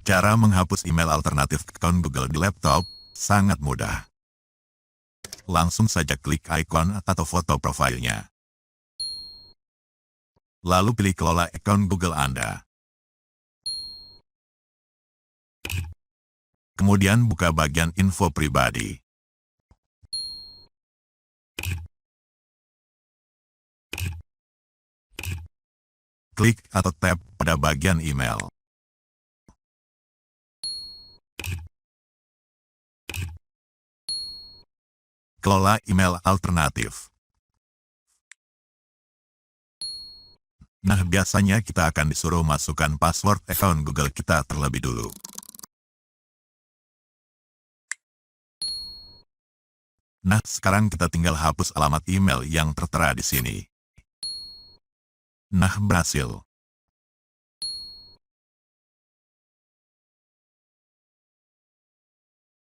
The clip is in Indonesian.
Cara menghapus email alternatif akun Google di laptop sangat mudah. Langsung saja klik ikon atau foto profilnya. Lalu pilih kelola akun Google Anda. Kemudian buka bagian info pribadi. Klik atau tap pada bagian email. Kelola email alternatif. Nah, biasanya kita akan disuruh masukkan password akun Google kita terlebih dulu. Nah, sekarang kita tinggal hapus alamat email yang tertera di sini. Nah, berhasil.